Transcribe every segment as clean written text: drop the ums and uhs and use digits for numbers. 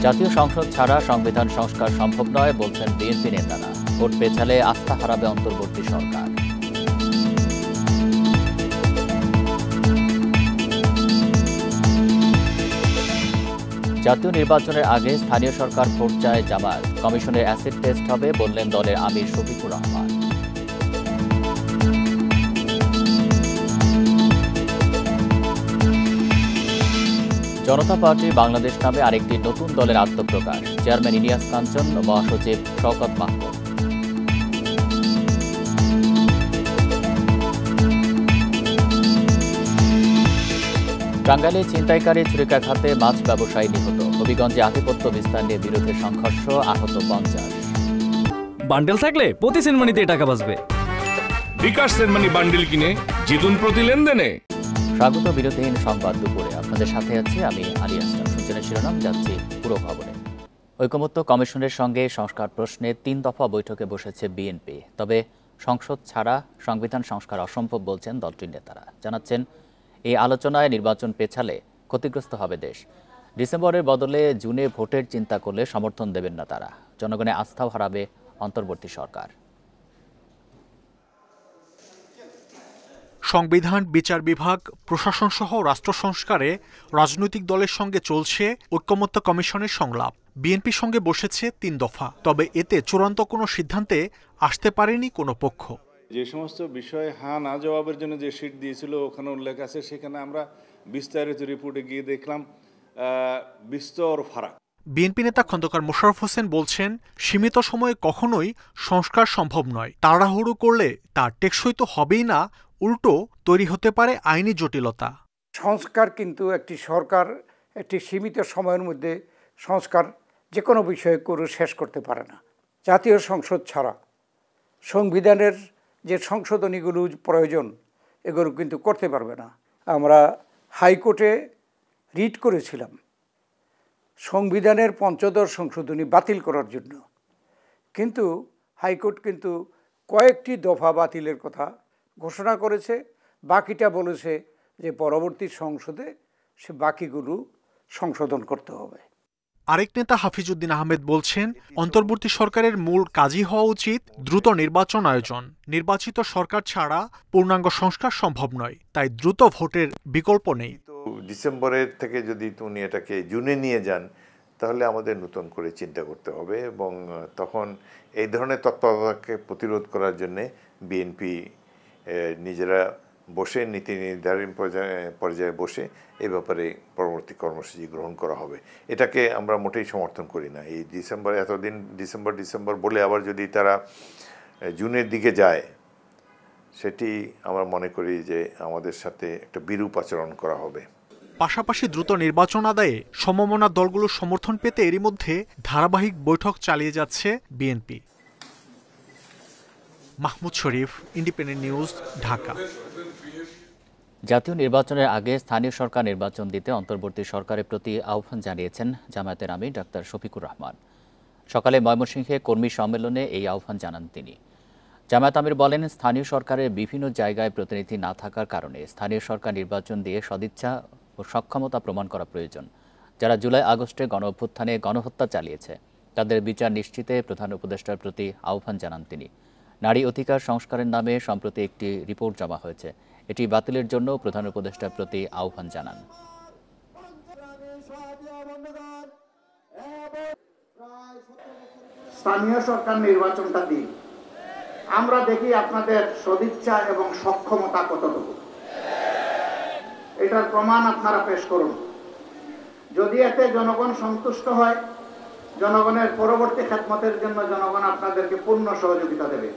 জাতীয় সংসদ ছাড়া সংবিধান সংস্কার সম্ভব নয় বলছেন বিএনপি নেতারা। ভোট পেছালে আস্থা হারাবে অন্তর্বর্তী সরকার। জাতীয় নির্বাচনের আগে স্থানীয় সরকার ভোট চায় জামায়াত। কমিশনের অ্যাসিড টেস্ট হবে বললেন দলের আমির শফিকুর রহমান। জনতা পার্টি বাংলাদেশ নামে আরেকটি নতুন দলের আত্মপ্রকাশ। চেয়ারম্যান ইলিয়াস কাঞ্চন, মহাসচিব শওকত মাহমুদ। টাঙ্গাইলে ছিনতাইকারী ছুরিকাঘাতে মাছ ব্যবসায়ী নিহত। হবিগঞ্জে আধিপত্য বিস্তার নিয়ে বিরোধের সংঘর্ষ, আহত 50। বান্ডেল থাকলে প্রতি সেনমানিতে টাকা বাঁচবে। বিকাশ সেনমানি বান্ডেল কিনে জিতুন প্রতি লেনদেনে। স্বাগত বিরতিহীন সংবাদ দুপুরে। আপনাদের সাথে আছি আমি আলী আসলাম। শুনছেন শিরোনাম, যাচ্ছি পুরো খবরে। ঐকমত্য কমিশনের সঙ্গে সংস্কার প্রশ্নে 3 দফা বৈঠকে বসেছে বিএনপি। তবে সংসদ ছাড়া সংবিধান সংস্কার অসম্ভব বলছেন দলটির নেতারা। জানাচ্ছেন, এই আলোচনায় নির্বাচন পেছালে ক্ষতিগ্রস্ত হবে দেশ। ডিসেম্বরের বদলে জুনে ভোটের চিন্তা করলে সমর্থন দেবেন না তারা। জনগণের আস্থাও হারাবে অন্তর্বর্তী সরকার। সংবিধান, বিচার বিভাগ, প্রশাসন সহ রাষ্ট্র সংস্কারে রাজনৈতিক দলের সঙ্গে চলছে ঐকমত্য কমিশনের সংলাপ। বিএনপির সঙ্গে বসেছে 3 দফা। তবে এতে চূড়ান্ত কোনো সিদ্ধান্তে আসতে পারেনি কোনো পক্ষ। যে সমস্ত বিষয়ে হ্যাঁ না জবাবের জন্য যে শীট দিয়েছিল ওখানে উল্লেখ আছে, সেখানে আমরা বিস্তারিত রিপোর্টে গিয়ে দেখলাম বিস্তর ফারাক। বিএনপি নেতা খন্দকার মোশাররফ হোসেন বলছেন, সীমিত সময়ে কখনোই সংস্কার সম্ভব নয়। তাড়াহুড়ো করলে তা টেকসই তো হবেই না, উল্টো তৈরি হতে পারে আইনি জটিলতা। সংস্কার কিন্তু একটি সরকার একটি সীমিত সময়ের মধ্যে সংস্কার যে কোনো বিষয়ে করে শেষ করতে পারে না। জাতীয় সংসদ ছাড়া সংবিধানের যে সংশোধনীগুলো প্রয়োজন এগুলো কিন্তু করতে পারবে না। আমরা হাইকোর্টে রিট করেছিলাম সংবিধানের ৫ম সংশোধনী বাতিল করার জন্য, কিন্তু হাইকোর্ট কিন্তু কয়েকটি দফা বাতিলের কথা ঘোষণা করেছে। বাকিটা বলেছে যে পরবর্তী সংসদে সে বাকিগুলো সংশোধন করতে হবে। আরেক নেতা হাফিজউদ্দিন আহমেদ বলছেন, অন্তর্বর্তী সরকারের মূল কাজই হওয়া উচিত দ্রুত নির্বাচন আয়োজন। নির্বাচিত সরকার ছাড়া পূর্ণাঙ্গ সংস্কার সম্ভব নয়, তাই দ্রুত ভোটের বিকল্প নেই। ডিসেম্বরের থেকে যদি উনি এটাকে জুনে নিয়ে যান, তাহলে আমাদের নতুন করে চিন্তা করতে হবে এবং তখন এই ধরনের তৎপরতাকে প্রতিরোধ করার জন্য বিএনপি নিজেরা বসে নীতি নির্ধারণ পর্যায়ে বসে এ ব্যাপারে পরবর্তী কর্মসূচি গ্রহণ করা হবে। এটাকে আমরা মোটেই সমর্থন করি না। এই ডিসেম্বর, এতদিন ডিসেম্বর বলে আবার যদি তারা জুনের দিকে যায়, সেটি আমরা মনে করি যে আমাদের সাথে একটা বিরূপ আচরণ করা হবে। পাশাপাশি দ্রুত নির্বাচন আদায়ে সমমনা দলগুলোর সমর্থন পেতে এরই মধ্যে ধারাবাহিক বৈঠক চালিয়ে যাচ্ছে বিএনপি। মাহমুদ শরীফ, ইন্ডিপেন্ডেন্ট নিউজ, ঢাকা। জাতীয় নির্বাচনের আগে স্থানীয় সরকার নির্বাচন দিতে অন্তর্বর্তী সরকারের প্রতি আহ্বান জানিয়েছেন জামায়াতের আমির ডাক্তার শফিকুর রহমান। সকালে ময়মনসিংহে কর্মী সম্মেলনে এই আহ্বান জানান তিনি। জামায়াত আমির বলেন, স্থানীয় সরকারের বিভিন্ন জায়গায় প্রতিনিধি না থাকার কারণে স্থানীয় সরকার নির্বাচন দিয়ে সদিচ্ছা ও সক্ষমতা প্রমাণ করা প্রয়োজন। যারা জুলাই আগস্টে গণঅভ্যুত্থানে গণহত্যা চালিয়েছে তাদের বিচার নিশ্চিতে প্রধান উপদেষ্টার প্রতি আহ্বান জানান তিনি। নারী অধিকার সংস্কারের নামে সম্প্রতি একটি রিপোর্ট জমা হয়েছে, এটি বাতিলের জন্য প্রধান উপদেষ্টার প্রতি আহ্বান জানান। স্থানীয় সরকার নির্বাচনটা দিন, আমরা দেখি আপনাদের সদিচ্ছা এবং সক্ষমতা কতটুকু, এটার প্রমাণ আপনারা পেশ করুন। যদি এতে জনগণ সন্তুষ্ট হয়, জনগণের পরবর্তী খেদমতের জন্য জনগণ আপনাদেরকে পূর্ণ সহযোগিতা দেবে।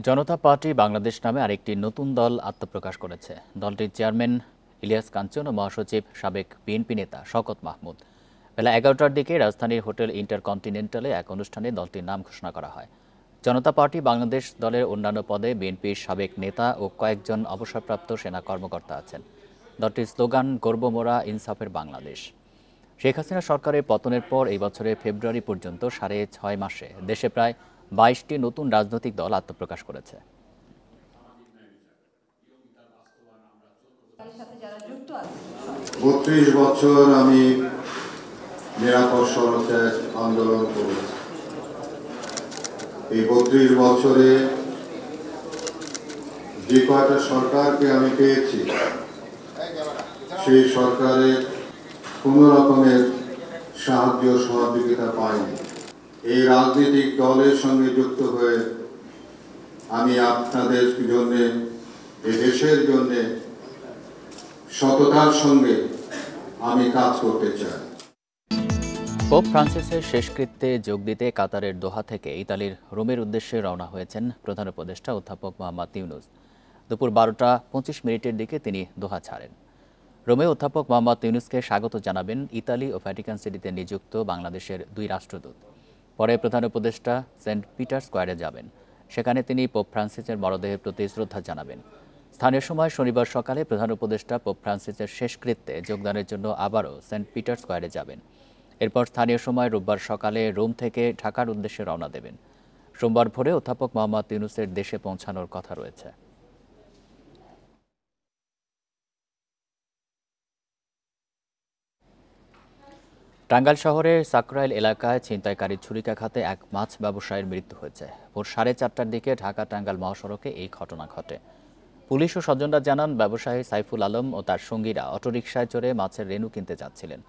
জনতা পার্টি বাংলাদেশ নামে আরেকটি নতুন দল আত্মপ্রকাশ করেছে। দলটির চেয়ারম্যান ইলিয়াস কাঞ্চন ও মহাসচিব সাবেক বিএনপি নেতা শওকত মাহমুদ। বেলা 11টার দিকে রাজধানীর হোটেল ইন্টারকন্টিনেন্টালে এক অনুষ্ঠানে দলটির নাম ঘোষণা করা হয়। জনতা পার্টি বাংলাদেশ দলের অন্যান্য পদে বিএনপির সাবেক নেতা ও কয়েকজন অবসরপ্রাপ্ত সেনা কর্মকর্তা আছেন। দলটির স্লোগান গর্বমোরা ইনসাফের বাংলাদেশ। শেখ হাসিনা সরকারের পতনের পর এই বছরের ফেব্রুয়ারি পর্যন্ত 6.5 মাসে দেশে প্রায় 22টি নতুন রাজনৈতিক দল আত্মপ্রকাশ করেছে। 32 বছর আমি নিরাপদ সড়কের আন্দোলন করেছে। এই 32 বছরে যে কয়টা সরকারকে আমি পেয়েছি, সেই সরকারের কোনো রকমের সাহায্য সহযোগিতা পাইনি। এই রাজনৈতিক দলের সঙ্গে যুক্ত হয়ে আমি আপনাদের জন্য, এই দেশের জন্য সততার সঙ্গে আমি কাজ করতে চাই। পোপ ফ্রান্সিসের শেষকৃত্যে যোগ দিতে কাতারের দোহা থেকে ইতালির রোমের উদ্দেশ্যে রওনা হয়েছেন প্রধান উপদেষ্টা অধ্যাপক মোহাম্মদ ইউনূস। দুপুর 12:25 দিকে তিনি দোহা ছাড়েন। রোমে অধ্যাপক মোহাম্মদ ইউনূসকে স্বাগত জানাবেন ইতালি ও ভ্যাটিকান সিটিতে নিযুক্ত বাংলাদেশের 2 রাষ্ট্রদূত। পরে প্রধান উপদেষ্টা সেন্ট পিটার স্কয়ারে যাবেন। সেখানে তিনি পোপ ফ্রান্সিসের মরদেহের প্রতি শ্রদ্ধা জানাবেন। স্থানীয় সময় শনিবার সকালে প্রধান উপদেষ্টা পোপ ফ্রান্সিসের শেষকৃত্যে যোগদানের জন্য আবারও সেন্ট পিটার স্কয়ারে যাবেন। এরপর স্থানীয় সময় রোববার সকালে রোম থেকে ঢাকার উদ্দেশ্যে রওনা দেবেন। সোমবার ভোরে অধ্যাপক মোহাম্মদ ইউনূসের দেশে পৌঁছানোর কথা রয়েছে। টাঙ্গাইল শহরের সাকরাইল এলাকায় ছিনতাইকারীর ছুরিকাঘাতে এক মাছ ব্যবসায়ীর মৃত্যু হয়েছে। ভোর 4:30টার দিকে ঢাকা টাঙ্গাইল মহাসড়কে এই ঘটনা ঘটে। পুলিশ ও স্বজনরা জানান, ব্যবসায়ী সাইফুল আলম ও তার সঙ্গীরা অটোরিকশায় চড়ে মাছের রেণু কিনতে যাচ্ছিলেন।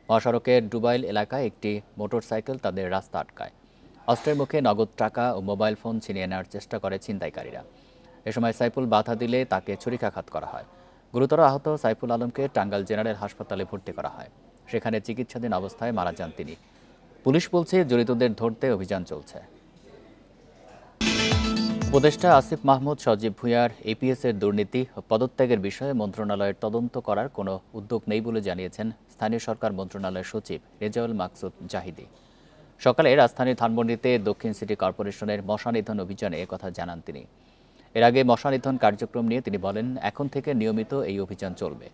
মহাসড়কের ডুবাইল এলাকায় একটি মোটরসাইকেল তাদের রাস্তা আটকায়। অস্ত্রের মুখে নগদ টাকা ও মোবাইল ফোন ছিনিয়ে নেওয়ার চেষ্টা করে ছিনতাইকারীরা। এ সময় সাইফুল বাধা দিলে তাকে ছুরিকাঘাত করা হয়। গুরুতর আহত সাইফুল আলমকে টাঙ্গাইল জেনারেল হাসপাতালে ভর্তি করা হয়। সেখানে চিকিৎসাধীন অবস্থায় মারা যান তিনি। পুলিশ বলছে, জড়িতদের ধরতে অভিযান চলছে। উপদেষ্টা আসিফ মাহমুদ সজীব ভুঁইয়ার এপিএসের দুর্নীতি ও পদত্যাগের বিষয়ে মন্ত্রণালয়ের তদন্ত করার কোনো উদ্যোগ নেই বলে জানিয়েছেন স্থানীয় সরকার মন্ত্রণালয়ের সচিব রেজাউল মাকসুদ জাহিদি। সকালে রাজধানীর ধানমন্ডিতে দক্ষিণ সিটি কর্পোরেশনের মশা নিধন অভিযানে একথা জানান তিনি। এর আগে মশা নিধন কার্যক্রম নিয়ে তিনি বলেন, এখন থেকে নিয়মিত এই অভিযান চলবে।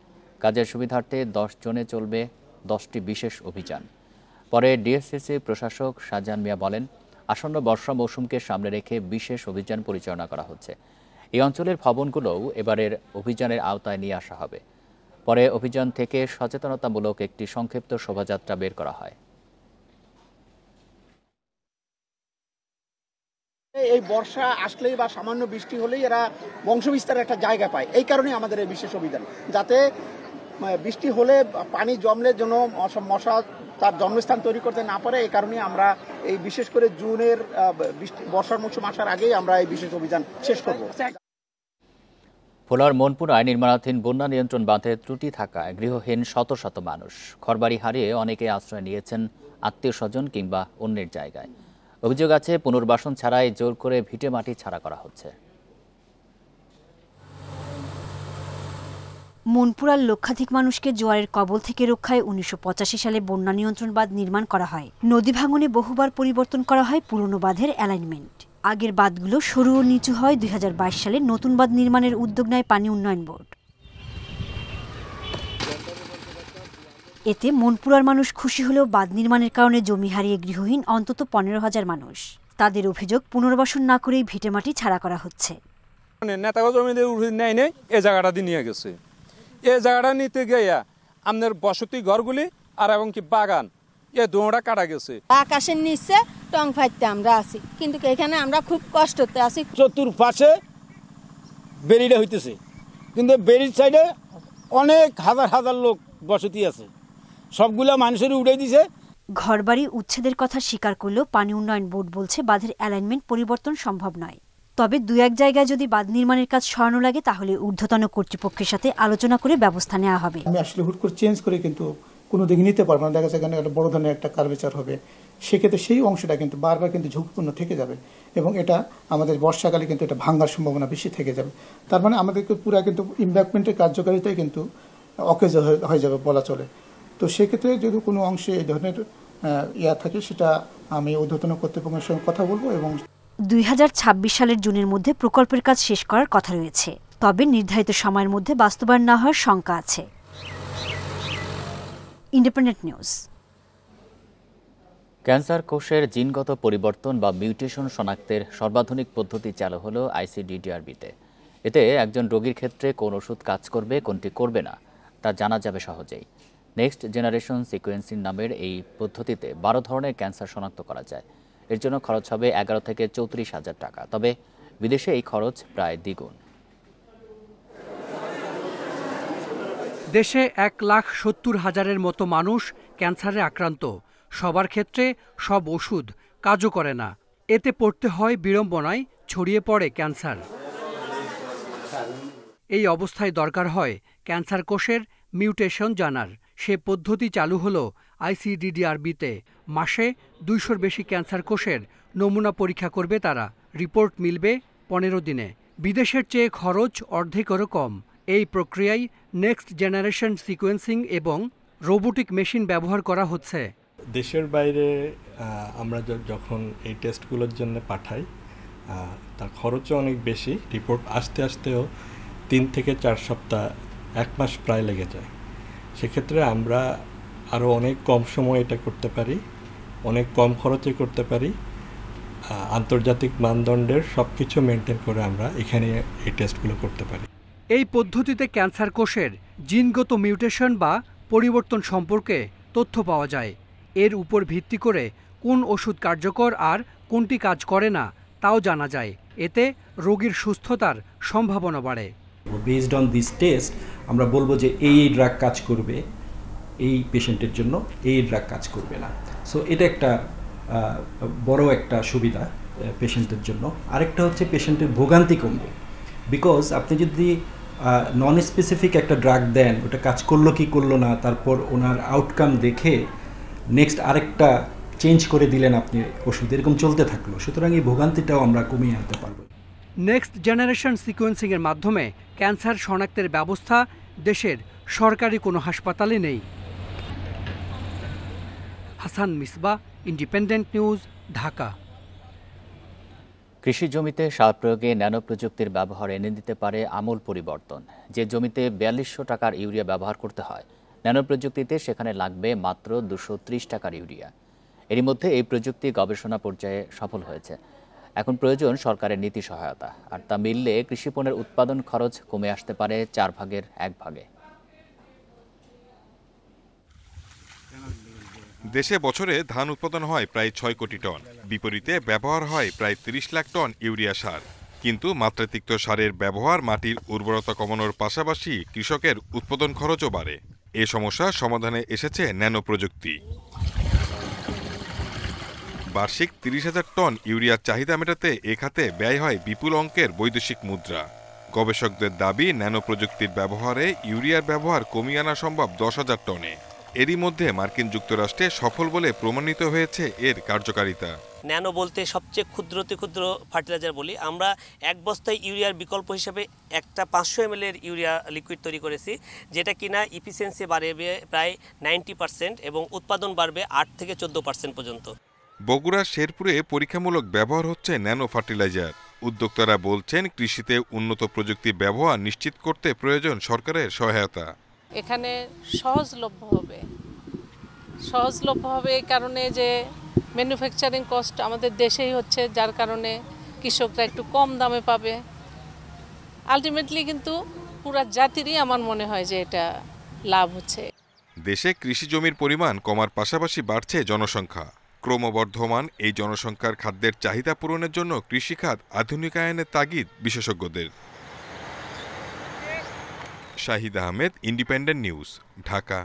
কাজের সুবিধার্থে 10 জনে চলবে 10টি বিশেষ অভিযান। পরে ডিএসসিসি প্রশাসক শাহজাহান মিয়া বলেন, আসন্ন বর্ষা মৌসুমকে সামনে রেখে বিশেষ অভিযান পরিচালনা করা হচ্ছে। এই অঞ্চলের ভবনগুলোও এবারের অভিযানের আওতায় নিয়ে আসা হবে। পরে অভিযান থেকে সচেতনতামূলক একটি সংক্ষিপ্ত শোভাযাত্রা বের করা হয়। এই বর্ষা আসলেই বা সামান্য বৃষ্টি হলেই এরা বংশবিস্তারের একটা জায়গা পায়। এই কারণে আমাদের এই বিশেষ অভিযান, যাতে বৃষ্টি হলে পানি জমলে যেন মশা তার জন্মস্থান তৈরি করতে না পারে। এই কারণে আমরা এই বিশেষ করে জুনের বর্ষার মৌসুম আসার আগেই আমরা এই বিশেষ অভিযান শেষ করব। ভোলার মনপুরায় নির্মাণাধীন বন্যা নিয়ন্ত্রণ বাঁধে ত্রুটি থাকায় গৃহহীন শত শত মানুষ। ঘরবাড়ি হারিয়ে অনেকে আশ্রয় নিয়েছেন আত্মীয় স্বজন কিংবা অন্যের জায়গায়। অভিযোগ আছে, পুনর্বাসন ছাড়াই জোর করে ভিটেমাটি ছাড়া করা হচ্ছে। মনপুরার লক্ষাধিক মানুষকে জোয়ারের কবল থেকে রক্ষায় 1985 সালে বন্যা নিয়ন্ত্রণ বাঁধ নির্মাণ করা হয়। নদী ভাঙনে বহুবার পরিবর্তন করা হয় পুরনো বাঁধের অ্যালাইনমেন্ট। আগের বাঁধগুলো সরু ও নিচু হয়। 2022 সালে নতুন বাঁধ নির্মাণের উদ্যোগ নেয় পানি উন্নয়ন বোর্ড। এতে মনপুরার মানুষ খুশি হলেও বাঁধ নির্মাণের কারণে জমি হারিয়ে গৃহহীন অন্তত 15,000 মানুষ। তাদের অভিযোগ, পুনর্বাসন না করেই ভিটেমাটি ছাড়া করা হচ্ছে। নেতাগো জমিতে নেয় নেই, এই জায়গাটা দিয়ে নিয়ে গেছে। এই জায়গাটা নিতে গিয়া আপনার বসতি ঘরগুলি আর এবং কি বাগান, এ দুটা কাটা গেছে। আকাশের নিচে টং ফাইতে আমরা আছি, কিন্তু এখানে আমরা খুব কষ্টতে আছি। চতুর্পাশে বেরিটা হইতেছে, কিন্তু বেরির সাইডে অনেক হাজার হাজার লোক বসতি আছে, সবগুলা মানুষের উড়ে দিছে। ঘরবাড়ি উচ্ছেদের কথা স্বীকার করলেও পানি উন্নয়ন বোর্ড বলছে বাঁধের অ্যালাইনমেন্ট পরিবর্তন সম্ভব নয়। তবে 2-1 জায়গায় যদি বাঁধ নির্মাণের কাজ সরানো লাগে, তাহলে ঊর্ধ্বতন কর্তৃপক্ষের সাথে আলোচনা করে ব্যবস্থা নেওয়া হবে। আমি আসলে হুট করে চেঞ্জ করে কিন্তু কোনো দিকে নিতে পারবো না। দেখা যাচ্ছে এখানে একটা বড় ধরনের একটা কার্ভেচার হবে, সেক্ষেত্রে সেই অংশটা কিন্তু বারবার কিন্তু ঝুঁকিপূর্ণ থেকে যাবে এবং এটা আমাদের বর্ষাকালে কিন্তু এটা ভাঙার সম্ভাবনা বেশি থেকে যাবে। তার মানে আমাদেরকে পুরো কিন্তু ইমব্যাকমেন্টের কার্যকারিতাই কিন্তু অকেজ হয়ে যাবে বলা চলে। তো সেক্ষেত্রে যদি কোনো অংশে এই ধরনের থাকে, সেটা আমি ঊর্ধ্বতন কর্তৃপক্ষের সঙ্গে কথা বলবো। এবং 2026 সালের জুনের মধ্যে প্রকল্পের কাজ শেষ করার কথা রয়েছে। তবে নির্ধারিত সময়ের মধ্যে বাস্তবায়ন না হওয়ার শঙ্কা আছে। Independent news. ক্যান্সার কোষের জিনগত পরিবর্তন বা মিউটেশন শনাক্তের সর্বাধুনিক পদ্ধতি চালু হলো আইসিডিডিআরবিতে। এতে একজন রোগীর ক্ষেত্রে কোন ওষুধ কাজ করবে, কোনটি করবে না তা জানা যাবে সহজেই। নেক্সট জেনারেশন সিকোয়েন্সিং নামের এই পদ্ধতিতে 12 ধরনের ক্যান্সার শনাক্ত করা যায়। এর জন্য খরচ হবে 11 থেকে 34,000 টাকা। তবে বিদেশে এই খরচ প্রায় দ্বিগুণ। দেশে 1,70,000-এর মতো মানুষ ক্যান্সারে আক্রান্ত। সবার ক্ষেত্রে সব ওষুধ কাজও করে না। এতে পড়তে হয় বিড়ম্বনায়, ছড়িয়ে পড়ে ক্যান্সার। এই অবস্থায় দরকার হয় ক্যান্সার কোষের মিউটেশন জানার। সে পদ্ধতি চালু হলো ICDDRBতে। মাসে 200-র বেশি ক্যান্সার কোষের নমুনা পরীক্ষা করবে তারা। রিপোর্ট মিলবে 15 দিনে। বিদেশের চেয়ে খরচ অর্ধেকেরও কম। এই প্রক্রিয়ায় নেক্সট জেনারেশন সিকোয়েন্সিং এবং রোবোটিক মেশিন ব্যবহার করা হচ্ছে। দেশের বাইরে আমরা যখন এই টেস্টগুলোর জন্য পাঠাই, তার খরচও অনেক বেশি। রিপোর্ট আসতে আসতেও 3 থেকে 4 সপ্তাহ, 1 মাস প্রায় লেগে যায়। সেক্ষেত্রে আমরা আরও অনেক কম সময় এটা করতে পারি, অনেক কম খরচে করতে পারি। আন্তর্জাতিক মানদণ্ডের সব কিছু মেনটেন করে আমরা এখানে এই টেস্টগুলো করতে পারি। এই পদ্ধতিতে ক্যান্সার কোষের জিনগত মিউটেশন বা পরিবর্তন সম্পর্কে তথ্য পাওয়া যায়। এর উপর ভিত্তি করে কোন ওষুধ কার্যকর আর কোনটি কাজ করে না তাও জানা যায়। এতে রোগীর সুস্থতার সম্ভাবনা বাড়ে। বেসড অন দিস টেস্ট আমরা বলবো যে এই ড্রাগ কাজ করবে, এই পেশেন্টের জন্য এই ড্রাগ কাজ করবে না। সো এটা একটা বড় একটা সুবিধা পেশেন্টের জন্য। আরেকটা হচ্ছে পেশেন্টের ভোগান্তি কমবে। বিকজ আপনি যদি নন স্পেসিফিক একটা ড্রাগ দেন, ওটা কাজ করলো কি করলো না, তারপর ওনার আউটকাম দেখে নেক্সট আরেকটা চেঞ্জ করে দিলেন আপনি ওষুধ, এরকম চলতে থাকলো। সুতরাং এই ভোগান্তিটাও আমরা কমিয়ে আনতে পারবো। নেক্সট জেনারেশন সিকোয়েন্সিংয়ের মাধ্যমে ক্যান্সার শনাক্তের ব্যবস্থা দেশের সরকারি কোনো হাসপাতালে নেই। Hasan Misba, independent news, Dhaka. কৃষি জমিতে সার প্রয়োগে ন্যানো প্রযুক্তির ব্যবহার এনে দিতে পারে আমূল পরিবর্তন। যে জমিতে 4200 টাকার ইউরিয়া ব্যবহার করতে হয়, ন্যানো প্রযুক্তিতে সেখানে লাগবে মাত্র 230 টাকার ইউরিয়া। এরই মধ্যে এই প্রযুক্তি গবেষণা পর্যায়ে সফল হয়েছে। এখন প্রয়োজন সরকারের নীতি সহায়তা, আর তা মিললে কৃষিপণ্যের উৎপাদন খরচ কমে আসতে পারে 4 ভাগের 1 ভাগে। দেশে বছরে ধান উৎপাদন হয় প্রায় 6 কোটি টন, বিপরীতে ব্যবহার হয় প্রায় 30 লাখ টন ইউরিয়া সার। কিন্তু মাত্রাতিরিক্ত সারের ব্যবহার মাটির উর্বরতা কমানোর পাশাপাশি কৃষকের উৎপাদন খরচও বাড়ে। এ সমস্যা সমাধানে এসেছে ন্যানো প্রযুক্তি। বার্ষিক 30,000 টন ইউরিয়ার চাহিদা মেটাতে এ খাতে ব্যয় হয় বিপুল অঙ্কের বৈদেশিক মুদ্রা। গবেষকদের দাবি, ন্যানো প্রযুক্তির ব্যবহারে ইউরিয়ার ব্যবহার কমিয়ে আনা সম্ভব 10,000 টনে। এরই মধ্যে মার্কিন যুক্তরাষ্ট্রে সফল বলে প্রমাণিত হয়েছে এর কার্যকারিতা। ন্যানো বলতে সবচেয়ে ক্ষুদ্রতে ক্ষুদ্র ফার্টিলাইজার বলি। আমরা 1 বস্তায় ইউরিয়ার বিকল্প হিসেবে একটা 500 ml এর ইউরিয়া লিকুইড তৈরি করেছি, যেটা কিনা ইফিসিয়েন্সি বাড়বে প্রায় 90% এবং উৎপাদন বাড়বে 8 থেকে 14% পর্যন্ত। বগুড়ার শেরপুরে পরীক্ষামূলক ব্যবহার হচ্ছে ন্যানো ফার্টিলাইজার। উদ্যোক্তারা বলছেন, কৃষিতে উন্নত প্রযুক্তি ব্যবহার নিশ্চিত করতে প্রয়োজন সরকারের সহায়তা। এখানে সহজলভ্য হবে এই কারণে যে ম্যানুফ্যাকচারিং কস্ট আমাদের দেশেই হচ্ছে, যার কারণে কৃষকরা একটু কম দামে পাবে। আলটিমেটলি কিন্তু পুরা জাতিরই আমার মনে হয় যে এটা লাভ হচ্ছে। দেশে কৃষি জমির পরিমাণ কমার পাশাপাশি বাড়ছে জনসংখ্যা। ক্রমবর্ধমান এই জনসংখ্যার খাদ্যের চাহিদা পূরণের জন্য কৃষিখাত আধুনিকায়নের তাগিদ বিশেষজ্ঞদের। Shahid Ahmed, independent news, Dhaka.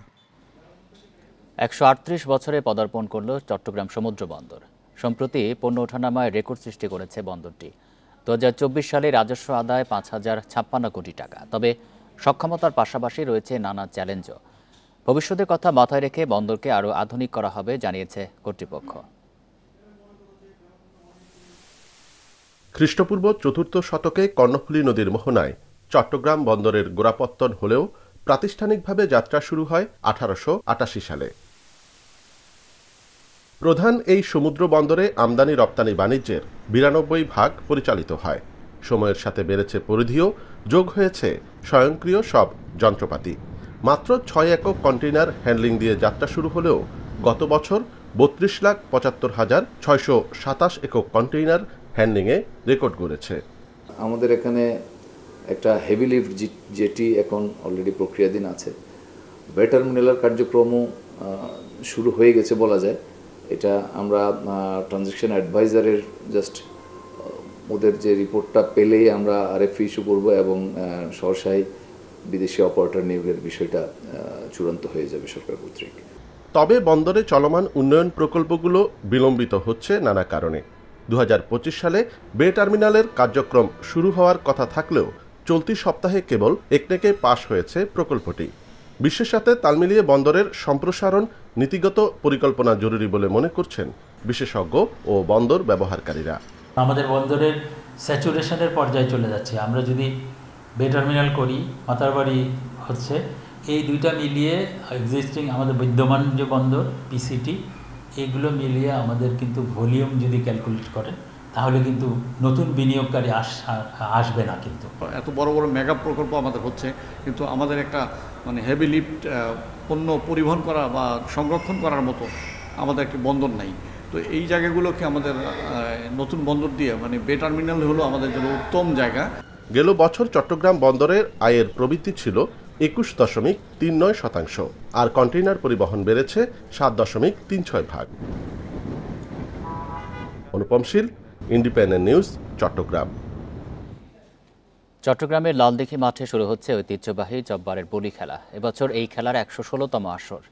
138 বছরে পদার্পণ করল চট্টগ্রাম সমুদ্র বন্দর। সম্প্রতি পণ্য ওঠানামায় রেকর্ড সৃষ্টি করেছে বন্দরটি। 2024 সালে রাজস্ব আদায় 5,056 কোটি টাকা। তবে সক্ষমতার পাশাপাশি রয়েছে নানা চ্যালেঞ্জও। ভবিষ্যতের কথা মাথায় রেখে বন্দরকে আরও আধুনিক করা হবে জানিয়েছে কর্তৃপক্ষ। খ্রিস্টপূর্ব 4র্থ শতকে কর্ণফুলী নদীর মোহনায় চট্টগ্রাম বন্দরের গোড়াপত্তন হলেও প্রাতিষ্ঠানিকভাবে যাত্রা শুরু হয় 1888 সালে। প্রধান এই সমুদ্র বন্দরে আমদানি রপ্তানি বাণিজ্যের 92% পরিচালিত হয়। সময়ের সাথে বেড়েছে পরিধিও, যোগ হয়েছে স্বয়ংক্রিয় সব যন্ত্রপাতি। মাত্র 6 একক কন্টেইনার হ্যান্ডলিং দিয়ে যাত্রা শুরু হলেও গত বছর 32,75,627 একক কন্টেইনার হ্যান্ডলিংয়ে রেকর্ড গড়েছে। আমাদের এখানে একটা হেভি লিফট জেটি এখন অলরেডি প্রক্রিয়াধীন আছে। বে টার্মিনালের কার্যক্রমও শুরু হয়ে গেছে বলা যায়। এটা আমরা ট্রানজ্যাকশন অ্যাডভাইজারের জাস্ট ওদের যে রিপোর্টটা পেলেই আমরা আরএফপি ইস্যু করব এবং সহসাই বিদেশি অপারেটর নিয়োগের বিষয়টা চূড়ান্ত হয়ে যাবে সরকার কর্তৃক। তবে বন্দরে চলমান উন্নয়ন প্রকল্পগুলো বিলম্বিত হচ্ছে নানা কারণে। 2025 সালে বে টার্মিনালের কার্যক্রম শুরু হওয়ার কথা থাকলেও চলতি সপ্তাহে কেবল একনেকে পাশ হয়েছে প্রকল্পটি। বিশ্বের সাথে তাল মিলিয়ে বন্দরের সম্প্রসারণ নীতিগত পরিকল্পনা জরুরি বলে মনে করছেন বিশেষজ্ঞ ও বন্দর ব্যবহারকারীরা। আমাদের বন্দরের স্যাচুরেশনের পর্যায়ে চলে যাচ্ছে। আমরা যদি বে টার্মিনাল করি, মাতারবাড়ি হচ্ছে, এই দুইটা মিলিয়ে এক্সিস্টিং আমাদের বিদ্যমান যে বন্দর পিসিটি, এগুলো মিলিয়ে আমাদের কিন্তু ভলিউম যদি ক্যালকুলেট করেন তাহলে কিন্তু নতুন বিনিয়োগকারী আসবে না। কিন্তু এত বড় বড় মেগা প্রকল্প আমাদের হচ্ছে, কিন্তু আমাদের একটা মানে হেভি লিফট পণ্য পরিবহন করা বা সংরক্ষণ করার মতো আমাদের একটি বন্দর নাই। তো এই জায়গাগুলোকে আমাদের নতুন বন্দর দিয়ে মানে বে টার্মিনাল হলো আমাদের জন্য উত্তম জায়গা। গেল বছর চট্টগ্রাম বন্দরের আয়ের প্রবৃদ্ধি ছিল 21.39%, আর কন্টেইনার পরিবহন বেড়েছে 7.36%। অনুপম শীল, ইন্ডিপেন্ডেন্ট নিউজ, চট্টগ্রাম। চট্টগ্রামের লালদিঘি মাঠে শুরু হচ্ছে ঐতিহ্যবাহী জব্বারের বলি খেলা। এবছর এই খেলার 116তম আসর।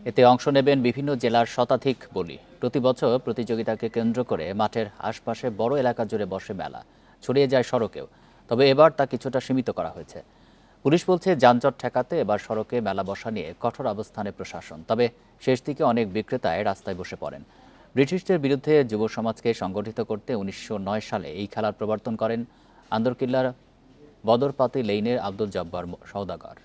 এতে অংশ নেবেন বিভিন্ন জেলার শতাধিক বলি। প্রতি বছর প্রতিযোগিতাকে কেন্দ্র করে মাঠের আশপাশে বড় এলাকা জুড়ে বসে মেলা, ছড়িয়ে যায় সড়কেও। তবে এবার তা কিছুটা সীমিত করা হয়েছে। পুলিশ বলছে যানজট ঠেকাতে এবার সড়কে মেলা বসা নিয়ে কঠোর অবস্থানে প্রশাসন। তবে শেষ দিকে অনেক বিক্রেতায় রাস্তায় বসে পড়েন। ব্রিটিশদের বিরুদ্ধে যুব সমাজকে সংগঠিত করতে 1909 সালে এই খেলার প্রবর্তন করেন আন্দরকিল্লার বদরপাতি লেইনের আব্দুল জব্বার সওদাগর।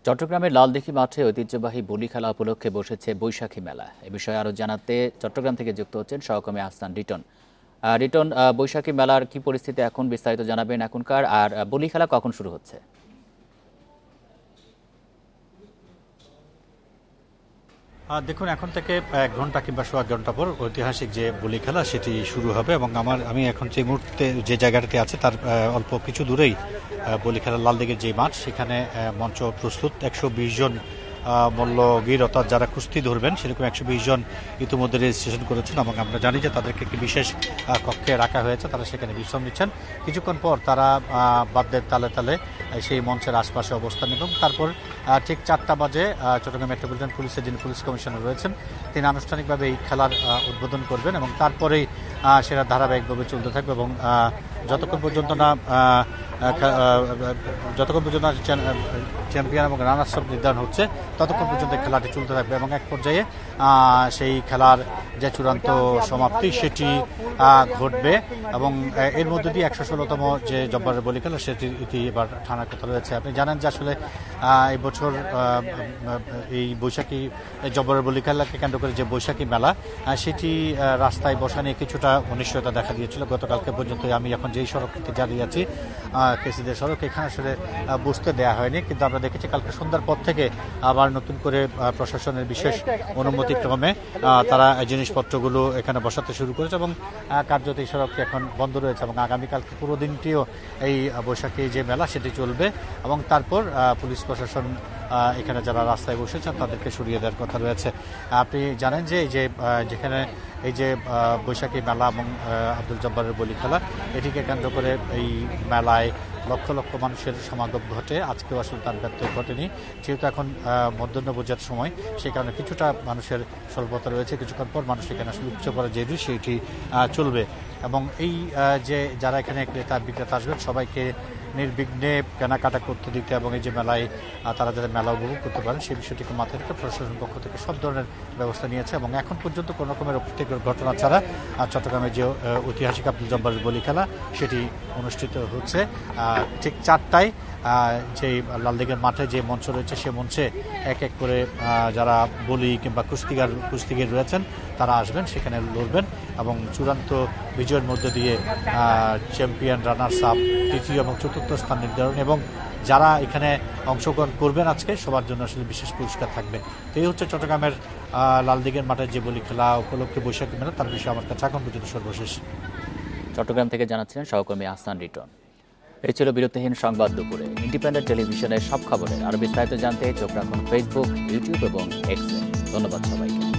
চট্টগ্রামের লালদিঘি মাঠে ঐতিহ্যবাহী বলি খেলা উপলক্ষে বসেছে বৈশাখী মেলা। এ বিষয়ে আরও জানাতে চট্টগ্রাম থেকে যুক্ত হচ্ছেন সহকর্মী আহসান রিটন। রিটন, বৈশাখী মেলার কি পরিস্থিতি এখন বিস্তারিত জানাবেন এখনকার, আর বলি খেলা কখন শুরু হচ্ছে? দেখুন, এখন থেকে 1 ঘন্টা কিংবা 1.5 ঘন্টা পর ঐতিহাসিক যে বলি খেলা সেটি শুরু হবে এবং আমি এখন যে মুহূর্তে যে জায়গাটাতে আছে তার অল্প কিছু দূরেই বলি খেলা লালদিঘির যে মাঠ, সেখানে মঞ্চ প্রস্তুত। 120 জন মল্লগীর অর্থাৎ যারা কুস্তি ধরবেন সেরকম 120 জন ইতিমধ্যে রেজিস্ট্রেশন করেছেন এবং আমরা জানি যে তাদেরকে একটি বিশেষ কক্ষে রাখা হয়েছে। তারা সেখানে বিশ্রাম নিচ্ছেন। কিছুক্ষণ পর তারা বাদ্যের তালে তালে সেই মঞ্চের আশপাশে অবস্থান নেবেন। তারপর ঠিক 4টা বাজে চট্টগ্রাম মেট্রোপলিটন পুলিশের যিনি পুলিশ কমিশনার রয়েছেন তিনি আনুষ্ঠানিকভাবে এই খেলার উদ্বোধন করবেন এবং তারপরেই সেটা ধারাবাহিকভাবে চলতে থাকবে এবং যতক্ষণ পর্যন্ত না চ্যাম্পিয়ন এবং রানার্স আপ নির্ধারণ হচ্ছে ততক্ষণ পর্যন্ত খেলাটি চলতে থাকবে এবং এক পর্যায়ে সেই খেলার যে চূড়ান্ত সমাপ্তি সেটি ঘটবে এবং এর মধ্যে দিয়ে 116তম যে জব্বারের বলি খেলা সেটির ইতি এবার টানার কথা রয়েছে। আপনি জানেন যে আসলে এই বছর এই বৈশাখী জব্বারের বলি খেলাকে কেন্দ্র করে যে বৈশাখী মেলা সেটি রাস্তায় বসা নিয়ে কিছুটা অনিশ্চয়তা দেখা দিয়েছিল গতকালকে পর্যন্ত। আমি এখন যেই সড়কটিতে দাঁড়িয়ে আছি কেসিদের সড়ক, এখানে আসলে বসতে দেওয়া হয়নি, কিন্তু আমরা দেখেছি কালকে সন্ধ্যার পর থেকে আবার নতুন করে প্রশাসনের বিশেষ অনুমতিক্রমে তারা জিনিসপত্রগুলো এখানে বসাতে শুরু করেছে এবং কার্যত এই সড়কটি এখন বন্ধ রয়েছে এবং আগামীকালকে পুরো দিনটিও এই বৈশাখী যে মেলা সেটি চলবে এবং তারপর পুলিশ প্রশাসন এখানে যারা রাস্তায় বসেছেন তাদেরকে সরিয়ে দেওয়ার কথা রয়েছে। আপনি জানেন যে যেখানে এই যে বৈশাখী মেলা এবং আব্দুল জব্বারের বলি খেলা এটিকে কেন্দ্র করে এই মেলায় লক্ষ লক্ষ মানুষের সমাগম ঘটে। আজকেও আসলে তার ব্যত্যয় ঘটেনি, যেহেতু এখন মধ্যাহ্ন ভোজের সময়, সেই কারণে কিছুটা মানুষের স্বল্পতা রয়েছে। কিছুক্ষণ পর মানুষ এখানে আসলে উপচে পড়া যেহেতু সেটি চলবে এবং এই যে যারা এখানে ক্রেতা বিক্রেতা আসবেন সবাইকে নির্বিঘ্নে কেনাকাটা করতে দিতে এবং এই যে মেলায় তারা যাতে মেলা উপভোগ করতে পারেন সেই বিষয়টিকে মাথায় রেখে প্রশাসন পক্ষ থেকে সব ধরনের ব্যবস্থা নিয়েছে এবং এখন পর্যন্ত কোনো রকমের অপ্রীতিকর ঘটনা ছাড়া চট্টগ্রামের যে ঐতিহাসিক আব্দুল জব্বারের বলি খেলা সেটি অনুষ্ঠিত হচ্ছে। ঠিক 4টায় যে লালদিঘির মাঠে যে মঞ্চ রয়েছে সে মঞ্চে এক এক করে যারা বলি কিংবা কুস্তিগির রয়েছেন তারা আসবেন, সেখানে লড়বেন এবং চূড়ান্ত বিজয়ের মধ্য দিয়ে চ্যাম্পিয়ন, রানার্স আপ, তৃতীয় এবং চতুর্থ স্থান নির্ধারণ এবং যারা এখানে অংশগ্রহণ করবেন আজকে সবার জন্য আসলে বিশেষ পুরস্কার থাকবে। তো এই হচ্ছে চট্টগ্রামের লালদিঘির মাঠে যে বলি খেলা উপলক্ষে বৈশাখী মেলা, তার বিষয়ে আমার কাছে এখন পর্যন্ত সর্বশেষ। চট্টগ্রাম থেকে জানাচ্ছিলেন সহকর্মী আহসান রিটন। এই ছিল বিরতিহীন সংবাদ দুপুরে। ইন্ডিপেন্ডেন্ট টেলিভিশনের সব খবরের আরো বিস্তারিত জানতে চোখ রাখুন ফেসবুক, ইউটিউব এবং এক্সে। ধন্যবাদ সবাইকে।